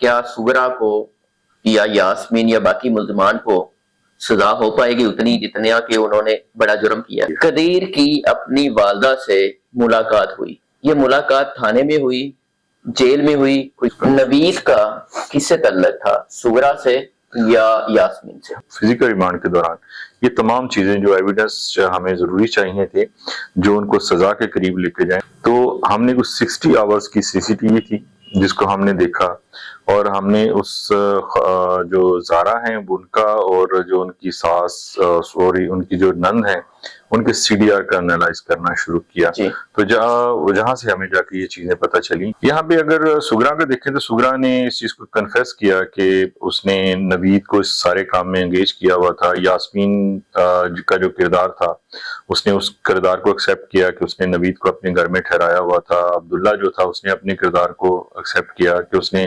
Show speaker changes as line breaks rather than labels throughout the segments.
کیا سغرا کو یا یاسمین یا باقی ملزمان کو سزا ہو پائے گی اتنی جتنا کہ انہوں نے بڑا جرم کیا؟ قدیر کی اپنی والدہ سے ملاقات ہوئی، یہ ملاقات تھانے میں ہوئی، جیل میں ہوئی؟ نوید کا کس سے تعلق تھا، سغرا سے یا یاسمین سے؟
فزیکل ریمانڈ کے دوران یہ تمام چیزیں جو ایویڈنس ہمیں ضروری چاہیے تھے جو ان کو سزا کے قریب لے کے جائیں، تو ہم نے کچھ 60 آورز کی سی سی ٹی وی تھی جس کو ہم نے دیکھا، اور ہم نے اس جو زارا ہیں ان کا اور جو ان کی ساس سوری ان کی جو نند ہیں ان کے سی ڈی آر کا انالائز کرنا شروع کیا، تو جہاں سے ہمیں جا کے یہ چیزیں پتہ چلی۔ یہاں پہ اگر سغرا کا دیکھیں تو سغرا نے اس چیز کو کنفیس کیا کہ اس نے نوید کو اس سارے کام میں انگیج کیا ہوا تھا۔ یاسمین کا جو کردار تھا اس نے اس کردار کو ایکسیپٹ کیا کہ اس نے نوید کو اپنے گھر میں ٹھہرایا ہوا تھا۔ عبداللہ جو تھا اس نے اپنے کردار کو ایکسیپٹ کیا کہ اس نے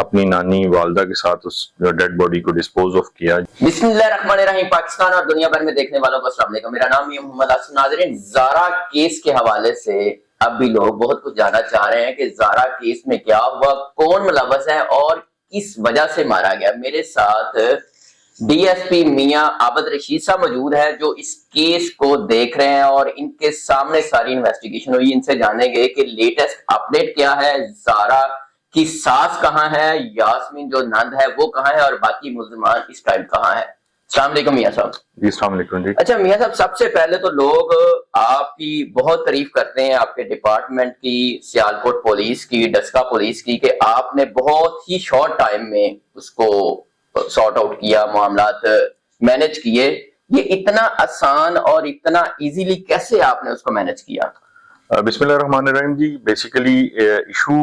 اپنی نانی والدہ کے ساتھ اس ڈیڈ باڈی کو ڈسپوز آف کیا۔
بسم اللہ الرحمن الرحیم۔ پاکستان اور دنیا بھر میں دیکھنے والوں کو السلام علیکم، میرا نام ہے محمد حسن۔ ناظرین، زارا کیس کے حوالے سے اب بھی لوگ بہت کچھ جاننا چاہ رہے ہیں کہ زارا کیس میں کیا ہوا، کون ملوث ہے اور کس وجہ سے مارا گیا۔ میرے ساتھ ڈی ایس پی میاں عابد رشید صاحب موجود ہے جو اس کیس کو دیکھ رہے ہیں اور ان کے سامنے ساری انویسٹیگیشن ہوئی۔ ان سے جانیں گے کہ لیٹسٹ اپڈیٹ کیا ہے، زارا کی ساس کہاں ہے، یاسمین جو نند ہے وہ کہاں ہے، اور باقی ملزمان اس ٹائم کہاں ہے۔ السلام علیکم میاں صاحب۔
جی السلام علیکم۔ جی
اچھا میاں صاحب، سب سے پہلے تو لوگ آپ کی بہت تعریف کرتے ہیں، آپ کے ڈپارٹمنٹ کی، سیالکوٹ پولیس کی، ڈسکا پولیس کی، کہ آپ نے بہت ہی شارٹ ٹائم میں اس کو سارٹ آؤٹ کیا، معاملات مینج کیے۔ یہ اتنا آسان اور اتنا ایزیلی کیسے آپ نے اس کو مینج کیا؟
بسم اللہ الرحمن الرحیم۔ جی بیسیکلی ایشو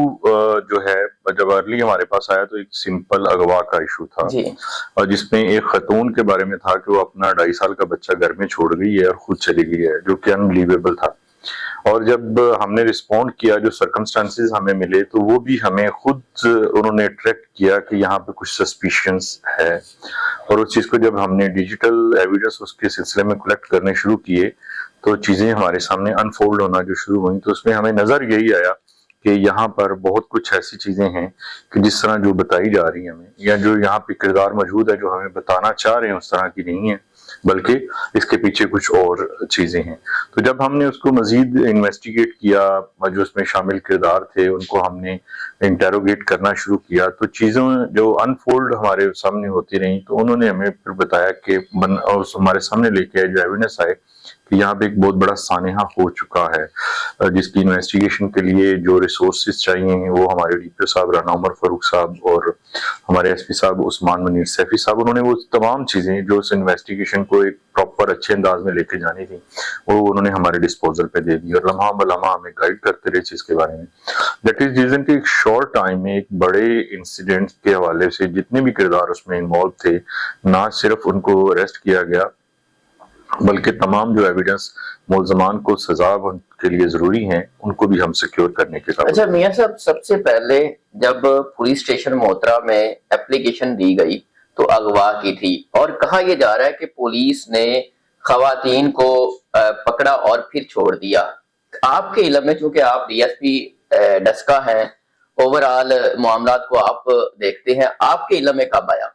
جو ہے جب ارلی ہمارے پاس آیا تو ایک سمپل اغوا کا ایشو تھا، اور جس میں ایک خاتون کے بارے میں تھا کہ وہ اپنا 2.5 سال کا بچہ گھر میں چھوڑ گئی ہے اور خود چلی گئی ہے، جو کہ انبلیویبل تھا۔ اور جب ہم نے رسپونڈ کیا، جو سرکمسٹانسز ہمیں ملے، تو وہ بھی ہمیں خود انہوں نے اٹریکٹ کیا کہ یہاں پہ کچھ سسپیشنز ہے، اور اس چیز کو جب ہم نے ڈیجیٹل ایویڈنس اس کے سلسلے میں کلیکٹ کرنے شروع کیے تو چیزیں ہمارے سامنے انفولڈ ہونا جو شروع ہوئیں، تو اس میں ہمیں نظر یہی آیا کہ یہاں پر بہت کچھ ایسی چیزیں ہیں کہ جس طرح جو بتائی جا رہی ہیں ہمیں، یا جو یہاں پہ کردار موجود ہے جو ہمیں بتانا چاہ رہے ہیں اس طرح کی نہیں ہے، بلکہ اس کے پیچھے کچھ اور چیزیں ہیں۔ تو جب ہم نے اس کو مزید انویسٹیگیٹ کیا، جو اس میں شامل کردار تھے ان کو ہم نے انٹیروگیٹ کرنا شروع کیا، تو چیزیں جو انفولڈ ہمارے سامنے ہوتی رہیں، تو انہوں نے ہمیں پھر بتایا کہ ہمارے سامنے لے کے جو ایویڈنس آئے کہ یہاں پہ ایک بہت بڑا سانحہ ہو چکا ہے، جس کی انویسٹیگیشن کے لیے جو ریسورسز چاہیے ہیں وہ ہمارے ڈی پی او صاحب رانا عمر فاروق صاحب اور ہمارے ایس پی صاحب عثمان منیر سیفی صاحب، انہوں نے وہ تمام چیزیں جو اس انویسٹیگیشن کو ایک پراپر اچھے انداز میں لے کے جانی تھی وہ انہوں نے ہمارے ڈسپوزل پہ دے دی، اور لمحہ بلمحہ ہمیں گائیڈ کرتے رہے چیز کے بارے میں۔ دیٹ از ریزن کہ ایک شارٹ ٹائم میں ایک بڑے انسیڈنٹ کے حوالے سے جتنے بھی کردار اس میں انوالو تھے، نہ صرف ان کو اریسٹ کیا گیا بلکہ تمام جو ایویڈنس ملزمان کو سزا کے لیے ضروری ہیں ان کو بھی ہم سیکیور کرنے کے قابل۔
اچھا میاں صاحب، سب سے پہلے جب پولیس اسٹیشن محترہ میں اپلیکیشن دی گئی تو اغوا کی تھی، اور کہا یہ جا رہا ہے کہ پولیس نے خواتین کو پکڑا اور پھر چھوڑ دیا۔ آپ کے علم میں، چونکہ آپ ڈی ایس پی ڈسکا ہیں، اوورآل معاملات کو آپ دیکھتے ہیں، آپ کے علم میں کب آیا؟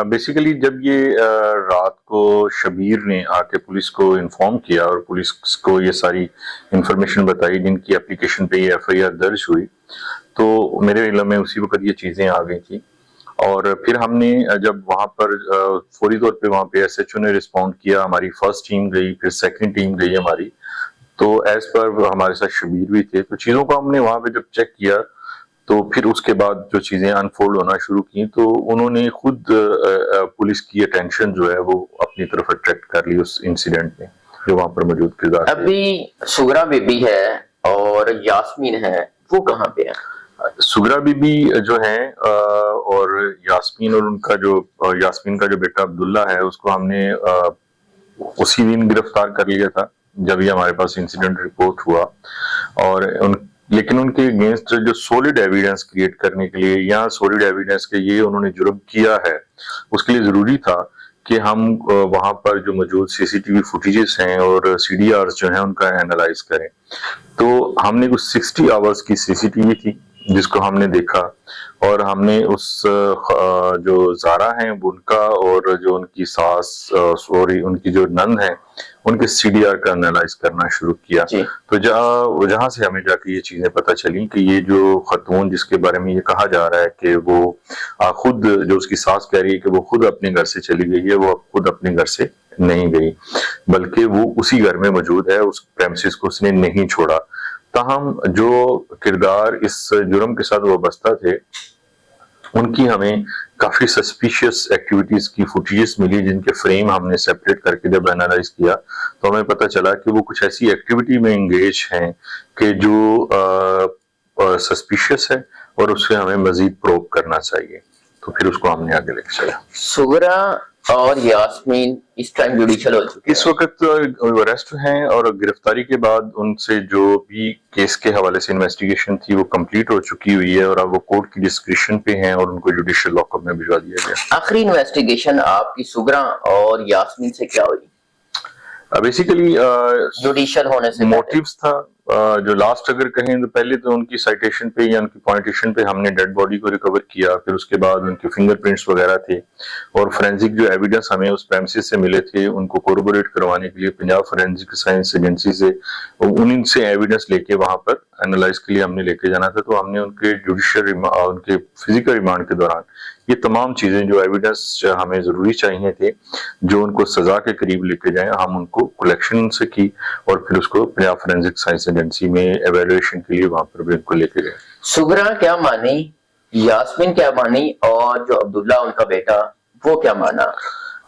بیسیکلی جب یہ رات کو شبیر نے آ کے پولیس کو انفارم کیا اور پولیس کو یہ ساری انفارمیشن بتائی جن کی اپلیکیشن پہ یہ ایف آئی آر درج ہوئی، تو میرے علم میں اسی وقت یہ چیزیں آ گئی تھیں، اور پھر ہم نے جب وہاں پر فوری طور پہ وہاں پہ ایس ایچ او نے رسپونڈ کیا، ہماری فرسٹ ٹیم گئی، پھر سیکنڈ ٹیم گئی ہماری، تو ایز پر ہمارے ساتھ شبیر بھی تھے، تو چیزوں کو ہم نے وہاں پہ جب چیک کیا تو پھر اس کے بعد جو چیزیں انفولڈ ہونا شروع کی تو انہوں نے خود پولیس کی اٹینشن جو ہے وہ اپنی طرف اٹریکٹ کر لی اس انسیڈنٹ میں جو وہاں پر موجود کردار تھے۔
ابھی سغرا بی بی ہے اور یاسمین ہے، وہ کہاں پہ ہے؟
سغرا بی بی جو ہیں اور یاسمین، اور ان کا جو یاسمین کا جو بیٹا عبداللہ ہے اس کو ہم نے اسی دن گرفتار کر لیا تھا جب یہ ہمارے پاس انسیڈنٹ رپورٹ ہوا، اور لیکن ان کے اگینسٹ جو سولڈ ایویڈنس کریٹ کرنے کے لیے یا سولڈ ایویڈنس کے یہ انہوں نے جرم کیا ہے اس کے لیے ضروری تھا کہ ہم وہاں پر جو موجود سی سی ٹی وی فوٹیجز ہیں اور سی ڈی آرز جو ہیں ان کا اینالائز کریں، تو ہم نے کچھ 60 آورز کی سی سی ٹی وی تھی جس کو ہم نے دیکھا، اور ہم نے اس جو زارا ہیں ان کا اور جو ان کی ساس سوری ان کی جو نند ہیں ان کے سی ڈی آر کا انالائز کرنا شروع کیا. تو جہاں سے ہمیں جا کے یہ چیزیں پتہ چلی کہ یہ جو خاتون جس کے بارے میں یہ کہا جا رہا ہے کہ وہ خود جو اس کی ساس کہہ رہی ہے کہ وہ خود اپنے گھر سے چلی گئی ہے، وہ خود اپنے گھر سے نہیں گئی بلکہ وہ اسی گھر میں موجود ہے، اس پریمسز کو اس نے نہیں چھوڑا. تاہم جو کردار اس جرم کے ساتھ وابستہ تھے ان کی ہمیں کافی سسپیشیس ایکٹیویٹیز کی فوٹیجز ملی، جن کے فریم ہم نے سیپریٹ کر کے جب انالائز کیا تو ہمیں پتہ چلا کہ وہ کچھ ایسی ایکٹیویٹی میں انگیج ہیں کہ جو سسپیشیس ہے اور اس سے ہمیں مزید پروب کرنا چاہیے. تو پھر اس کو ہم نے آگے لے کے چلا.
سغرا اور یاسمین اس ٹائم جوڈیشل ہو چکے
اس وقت اریسٹ ہیں اور گرفتاری کے بعد ان سے جو بھی کیس کے حوالے سے انویسٹیگیشن تھی وہ کمپلیٹ ہو چکی ہوئی ہے اور اب وہ کورٹ کی ڈسکریشن پہ ہیں اور ان کو جوڈیشل لاک اپ میں بھجوا دیا گیا.
آخری انویسٹیگیشن آپ کی سغرا اور یاسمین سے کیا ہوئی؟
بیسیکلی
جوڈیشل ہونے سے
موٹیوز تھا جو لاسٹ اگر کہیں تو پہلے تو ان کی سائٹیشن پہ یا ان کی پوائنٹیشن پہ ہم نے ڈیڈ باڈی کو ریکور کیا، پھر اس کے بعد ان کے فنگر پرنٹس وغیرہ تھے اور فورینزک جو ایویڈنس ہمیں اس پریمسز سے ملے تھے ان کو کوربوریٹ کروانے کے لیے پنجاب فورینزک سائنس ایجنسی سے ان سے ایویڈنس لے کے وہاں پر انالائز کے لیے ہم نے لے کے جانا تھا. تو ہم نے ان کے جوڈیشل ان کے فزیکل ریمانڈ کے دوران یہ تمام چیزیں جو ایویڈنس ہمیں ضروری چاہیے تھے جو ان کو سزا کے قریب لے کے جائیں ہم ان کو کلیکشن سے کی اور پھر اس کو پنجاب فورینزک سائنس ایجنسی میں ایویلویشن کے لیے وہاں پر بھی ان کو لے کے گئے.
سغرا کیا مانی، یاسمین کیا مانی اور جو عبداللہ ان کا بیٹا وہ کیا مانا؟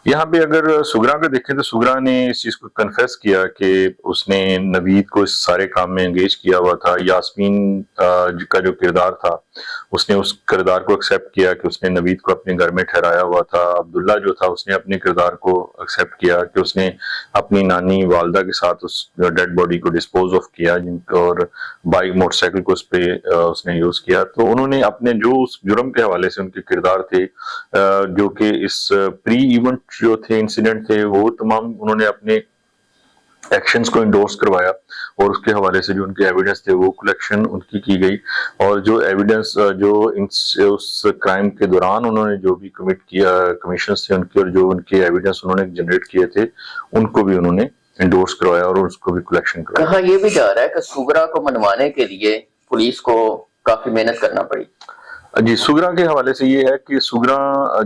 یہاں پہ اگر سغرا کو دیکھیں تو سغرا نے اس چیز کو کنفیس کیا کہ اس نے نوید کو اس سارے کام میں انگیج کیا ہوا تھا. یاسمین کا جو کردار تھا اس نے اس کردار کو ایکسیپٹ کیا کہ اس نے نوید کو اپنے گھر میں ٹھہرایا ہوا تھا. عبداللہ جو تھا اس نے اپنے کردار کو ایکسیپٹ کیا کہ اس نے اپنی نانی والدہ کے ساتھ اس ڈیڈ باڈی کو ڈسپوز آف کیا اور بائک موٹر سائیکل کو اس پہ اس نے یوز کیا. تو انہوں نے اپنے جو اس جرم کے حوالے سے ان کے کردار تھے جو کہ اس پری ایونٹ جو تھے انسیڈنٹ تھے وہ تمام انہوں نے اپنے ایکشنز کو انڈورس کروایا اور اس کے حوالے سے جو ان کے ایویڈنس تھے وہ کلیکشن ان کی گئی اور جو ایویڈنس جو اس کرائم کے دوران انہوں نے جو بھی کمٹ کیا کمیشنز تھے ان کے اور جو ان کے ایویڈنس انہوں نے جنریٹ کیے تھے ان کو بھی انہوں نے انڈورس کروایا اور اس کو بھی کلیکشن کروایا.
کہا یہ بھی جا رہا ہے کہ سغرا کو منوانے کے لیے پولیس کو کافی محنت کرنا پڑی.
جی سغرا کے حوالے سے یہ ہے کہ سغرا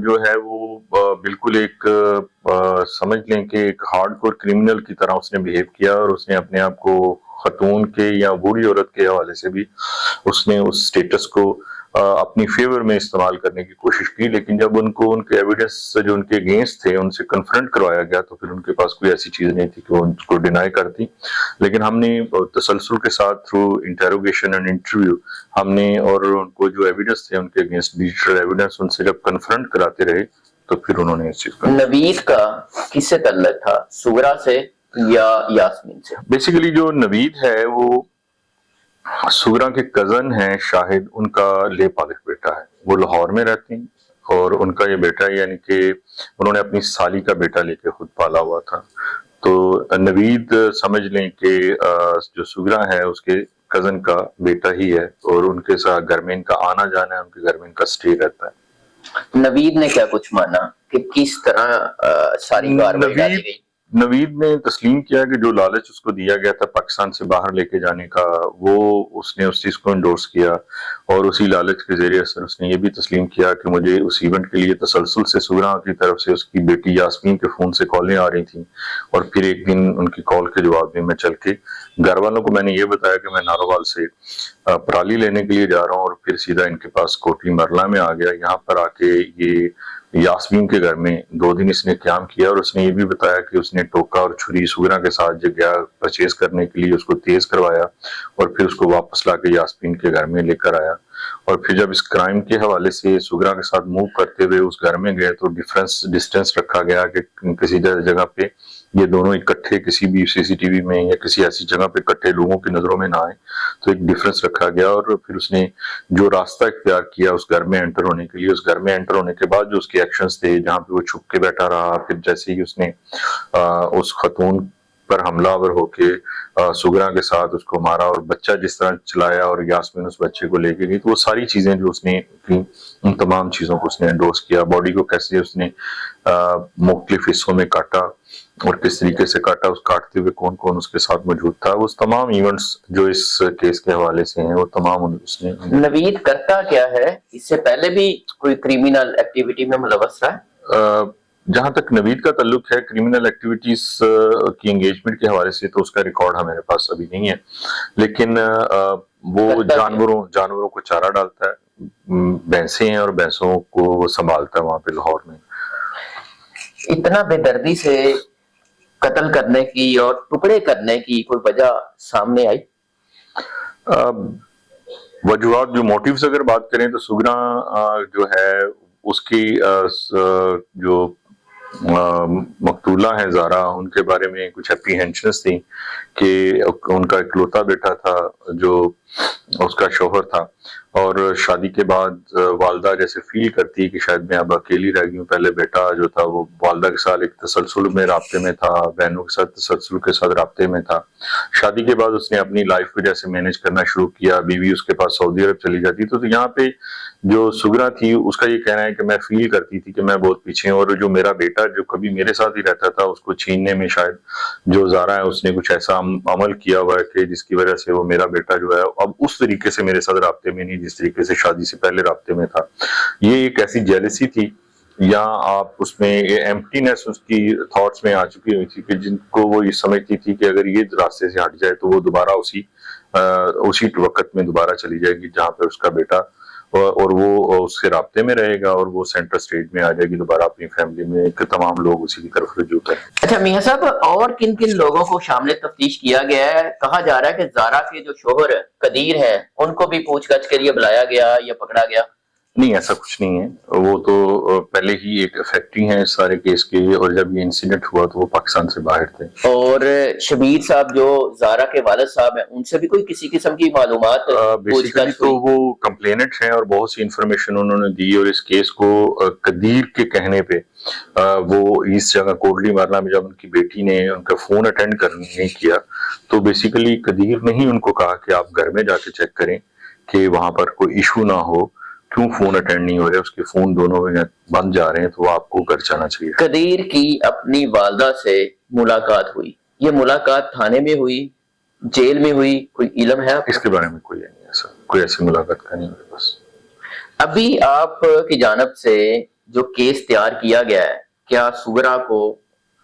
جو ہے وہ بالکل ایک سمجھ لیں کہ ایک ہارڈ کور کرمنل کی طرح اس نے بیہیو کیا اور اس نے اپنے آپ کو خاتون کے یا بوڑھی عورت کے حوالے سے بھی اس نے اس سٹیٹس کو اپنی فیور میں استعمال کرنے کی کوشش کی. لیکن جب ان کو ان کے ایویڈنس جو ان کے اگینسٹ تھے ان سے کنفرنٹ کروایا گیا تو پھر ان کے پاس کوئی ایسی چیز نہیں تھی کہ وہ ان کو ڈینائی کرتی. لیکن ہم نے تسلسل کے ساتھ تھرو انٹروگیشن اینڈ انٹرویو ہم نے اور ان کو جو ایویڈنس تھے ان کے اگینسٹ ڈیجیٹل ایویڈنس ان سے جب کنفرنٹ کراتے رہے تو پھر انہوں نے اس چیز کو.
نوید کا کس سے تعلق تھا، سغرا سے یا یاسمین سے؟
بیسیکلی جو نوید ہے وہ سغرا کے کزن ہیں شاہد، ان کا لے پالک بیٹا ہے. وہ لاہور میں رہتے ہیں اور ان کا یہ بیٹا یعنی کہ انہوں نے اپنی سالی کا بیٹا لے کے خود پالا ہوا تھا. تو نوید سمجھ لیں کہ جو سغرا ہے اس کے کزن کا بیٹا ہی ہے اور ان کے ساتھ گھر میں ان کا آنا جانا ہے، ان کے گھر میں ان کا سٹے رہتا ہے.
نوید نے کیا کچھ مانا کہ کس طرح ساری کارروائی ڈالی گئی؟
نوید نے تسلیم کیا کہ جو لالچ اس کو دیا گیا تھا پاکستان سے باہر لے کے جانے کا وہ اس نے اس چیز کو انڈورس کیا اور اسی لالچ کے ذریعے اثر اس نے یہ بھی تسلیم کیا کہ مجھے اس ایونٹ کے لیے تسلسل سے سغرا کی طرف سے اس کی بیٹی یاسمین کے فون سے کالیں آ رہی تھیں اور پھر ایک دن ان کی کال کے جواب میں چل کے گھر والوں کو میں نے یہ بتایا کہ میں ناروال سے پرالی لینے کے لیے جا رہا ہوں اور پھر سیدھا ان کے پاس کوٹلی مرلا میں آ گیا. یہاں پر آ کے یہ یاسمین کے گھر میں 2 دن اس نے قیام کیا اور اس نے یہ بھی بتایا کہ اس نے ٹوکا اور چھری سغرا کے ساتھ جو گیا پرچیز کرنے کے لیے اس کو تیز کروایا اور پھر اس کو واپس لا کے یاسمین کے گھر میں لے کر آیا. اور پھر جب اس کرائم کے حوالے سے سغرا کے ساتھ موو کرتے ہوئے اس گھر میں گئے تو ڈسٹینس رکھا گیا کہ کسی جگہ پہ یہ دونوں اکٹھے کسی بھی سی سی ٹی وی میں یا کسی ایسی جگہ پہ اکٹھے لوگوں کی نظروں میں نہ آئے. تو ایک ڈیفرنس رکھا گیا اور پھر اس نے جو راستہ اختیار کیا اس گھر میں انٹر ہونے کے لیے، اس گھر میں انٹر ہونے کے بعد جو اس کے ایکشنز تھے جہاں پہ وہ چھپ کے بیٹھا رہا، پھر جیسے ہی اس نے اس خاتون پر حملہ آور ہو کے سگرا کے ساتھ اس کو مارا اور بچہ جس طرح چلایا اور یاسمین اس بچے کو لے کے گئی، تو وہ ساری چیزیں جو اس نے کی ان تمام چیزوں کو اس نے انڈورس کیا. باڈی کو کیسے اس نے مختلف حصوں میں کاٹا اور کس طریقے سے کاٹا، اس کاٹتے ہوئے کون کون اس کے ساتھ موجود تھا، وہ تمام ایونٹس جو اس کیس کے حوالے سے ہیں وہ تمام اس نے.
نوید کرتا کیا ہے؟ اس سے پہلے بھی کوئی کریمنل ایکٹیویٹی میں ملوث رہا ہے؟
جہاں تک نوید کا تعلق ہے کریمنل ایکٹیویٹیز کی انگیجمنٹ کے حوالے سے تو اس کا ریکارڈ ہمارے پاس ابھی نہیں ہے، لیکن وہ جانوروں کو چارہ ڈالتا ہے، بھینسیں ہیں اور بھینسوں کو وہ سنبھالتا ہے وہاں پہ لاہور میں.
اتنا بے دردی سے قتل کرنے کی اور ٹکڑے کرنے کی کوئی وجہ سامنے آئی؟
وجوہات جو موٹیوز اگر بات کریں تو سگرا جو ہے اس کی جو مقتولہ ہیں زارا، ان کے بارے میں کچھ اپریہنشنز تھیں کہ ان کا اکلوتا بیٹا تھا جو اس کا شوہر تھا، اور شادی کے بعد والدہ جیسے فیل کرتی کہ شاید میں اب اکیلی رہ گئی ہوں. پہلے بیٹا جو تھا وہ والدہ کے ساتھ ایک تسلسل میں رابطے میں تھا، بہنوں کے ساتھ تسلسل کے ساتھ رابطے میں تھا. شادی کے بعد اس نے اپنی لائف کو جیسے مینج کرنا شروع کیا، بیوی اس کے پاس سعودی عرب چلی جاتی. تو یہاں پہ جو سگرا تھی اس کا یہ کہنا ہے کہ میں فیل کرتی تھی کہ میں بہت پیچھے ہوں، اور جو میرا بیٹا جو کبھی میرے ساتھ ہی رہتا تھا اس کو چھیننے میں شاید جو زارا ہے اس نے کچھ ایسا عمل کیا ہوا ہے کہ جس کی وجہ سے وہ میرا بیٹا جو ہے اب اس طریقے سے میرے ساتھ رابطے میں نہیں جس طریقے سے شادی سے پہلے رابطے میں تھا. یہ ایک ایسی جیلسی تھی یا آپ اس میں ایمپٹینس اس کی تھاٹس میں آ چکی ہوئی تھی کہ جن کو وہ یہ سمجھتی تھی کہ اگر یہ راستے سے ہٹ جائے تو وہ دوبارہ اسی وقت میں دوبارہ چلی جائے گی جہاں پہ اس کا بیٹا، اور وہ اس کے رابطے میں رہے گا اور وہ سینٹر اسٹیج میں آ جائے گی دوبارہ اپنی فیملی میں کہ تمام لوگ اسی کی طرف رجوع کریں.
اچھا میاں صاحب، اور کن کن لوگوں کو شامل تفتیش کیا گیا ہے؟ کہا جا رہا ہے کہ زارا کے جو شوہر قدیر ہیں ان کو بھی پوچھ گچھ کے لیے بلایا گیا یا پکڑا گیا؟
نہیں، ایسا کچھ نہیں ہے، وہ تو پہلے ہی ایک افیکٹری ہیں اس سارے کیس کے، اور جب یہ انسیڈنٹ ہوا تو وہ پاکستان سے باہر تھے.
اور شبیر صاحب جو زارا کے والد صاحب ہیں ان سے بھی کوئی کسی قسم کی معلومات؟
بیسیکلی تو وہ کمپلیننٹ ہیں اور بہت سی انفارمیشن انہوں نے دی، اور اس کیس کو قدیر کے کہنے پہ وہ اس جگہ کوٹلی مارنا میں جب ان کی بیٹی نے ان کا فون اٹینڈ نہیں کیا تو بیسیکلی قدیر نے ہی ان کو کہا کہ آپ گھر میں جا کے چیک کریں کہ وہاں پر کوئی ایشو نہ ہو، کیوں فون اٹینڈ نہیں ہو رہے، اس کے فون دونوں میں بند جا رہے ہیں، تو آپ کو گھر جانا چاہیے.
قدیر کی اپنی والدہ سے ملاقات ہوئی، یہ ملاقات تھانے میں ہوئی، جیل میں ہوئی، کوئی علم ہے؟
اس کے بارے میں کوئی نہیں ایسا، کوئی ایسی ملاقات کا نہیں ہوئی. بس
ابھی آپ کی جانب سے جو کیس تیار کیا گیا ہے، کیا سگرا کو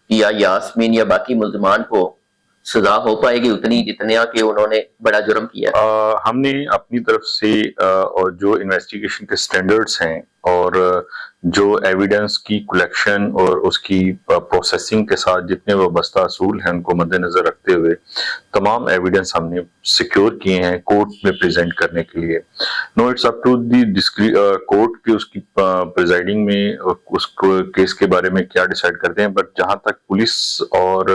یا یاسمین یا باقی ملزمان کو سزا ہو پائے گی اتنی جتنا کہ انہوں نے بڑا جرم کیا؟
ہم نے اپنی طرف سے اور جو انویسٹیگیشن کے سٹینڈرڈز ہیں اور جو ایویڈنس کی کلیکشن اور اس کی پروسیسنگ کے ساتھ جتنے وابستہ اصول ہیں ان کو مد نظر رکھتے ہوئے تمام ایویڈنس ہم نے سیکیور کیے ہیں کورٹ میں پریزنٹ کرنے کے لیے. Now it's up to the court کی اس کی پریزائڈنگ میں اس کیس کے بارے میں کیا ڈیسائیڈ کرتے ہیں، بٹ جہاں تک پولیس اور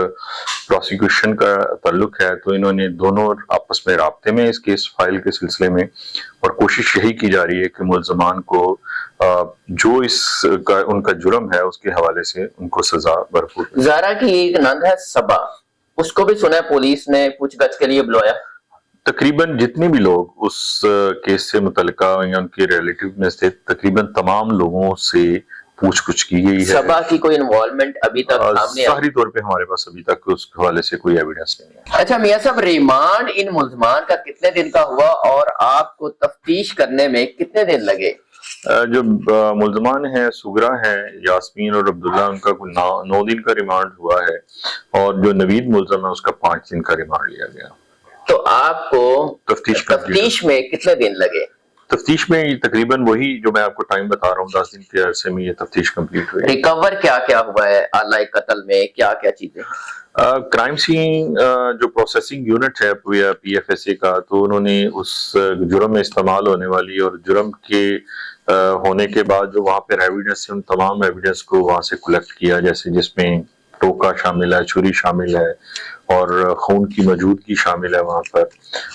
پروسیکیوشن کا تعلق ہے تو انہوں نے دونوں آپس میں رابطے میں اس کیس فائل کے سلسلے میں، اور کوشش یہی کی جا رہی ہے کہ ملزمان کو جو ان کا جرم ہے اس کے حوالے سے ان کو سزا بھرپور.
زارا کی ایک نند ہے صبا، اس کو بھی سنا ہے پولیس نے پوچھ گچھ کے لیے بلایا؟
تقریباً جتنے بھی لوگ اس کیس سے متعلقہ یا ان کے ریلیٹیو میں سے تقریباً تمام لوگوں سے پوچھ گچھ کی گئی ہے.
صبا کی کوئی انوالومنٹ ابھی تک سامنے
ظاہری طور پہ ہمارے پاس ابھی تک اس حوالے سے کوئی ایویڈنس نہیں ہے.
اچھا میاں صاحب، ریمانڈ ان ملزمان کا کتنے دن کا ہوا اور آپ کو تفتیش کرنے میں کتنے دن لگے؟
جو ملزمان ہیں سگرا ہیں، یاسمین اور عبداللہ، ان کا 9 دن کا ریمانڈ ہوا ہے، اور جو نوید ملزم ہے اس کا 5 دن کا ریمانڈ لیا گیا.
تو آپ کو تفتیش میں کتنے دن لگے؟
تفتیش میں تقریباً وہی جو میں آپ کو ٹائم بتا رہا ہوں، 10 دن کے عرصے میں یہ تفتیش کمپلیٹ ہوئی.
ریکور کیا کیا ہوا ہے آلہ قتل میں، کیا کیا چیزیں؟
کرائم سین جو پروسیسنگ یونٹ ہے پی ایف ایس اے کا، تو انہوں نے اس جرم میں استعمال ہونے والی اور جرم کے ہونے کے بعد جو وہاں پہ ایویڈنس ہے ان تمام ایویڈنس کو وہاں سے کلیکٹ کیا، جیسے جس میں ٹوکا شامل ہے، چھری شامل ہے، اور خون کی موجودگی شامل ہے وہاں پر،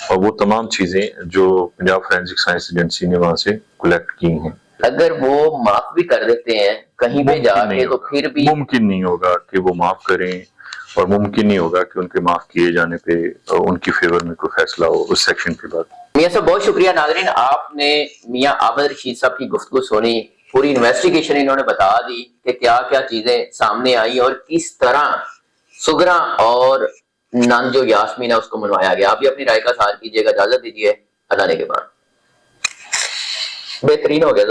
اور وہ تمام چیزیں جو پنجاب فورینسک سائنس ایجنسی نے وہاں سے کلیکٹ کی ہیں.
اگر وہ معاف بھی کر دیتے ہیں کہیں پہ جا کے تو پھر بھی
ممکن نہیں ہوگا کہ وہ معاف کریں، اور ممکن نہیں ہوگا کہ ان کے معاف کیے جانے پہ ان کی فیور میں کوئی فیصلہ ہو اس سیکشن کے بعد۔
میاں صاحب بہت شکریہ۔ ناظرین، آپ نے میاں احمد رشید صاحب کی گفتگو سنی، پوری انویسٹیگیشن انہوں نے بتا دی کہ کیا کیا چیزیں سامنے آئی اور کس طرح سگرا اور نان جو یاسمین ہے اس کو منوایا گیا۔ آپ بھی اپنی رائے کا اظہار کیجیے گا، اجازت دیجیے، اللہ نے کے بعد بہترین ہو گیا۔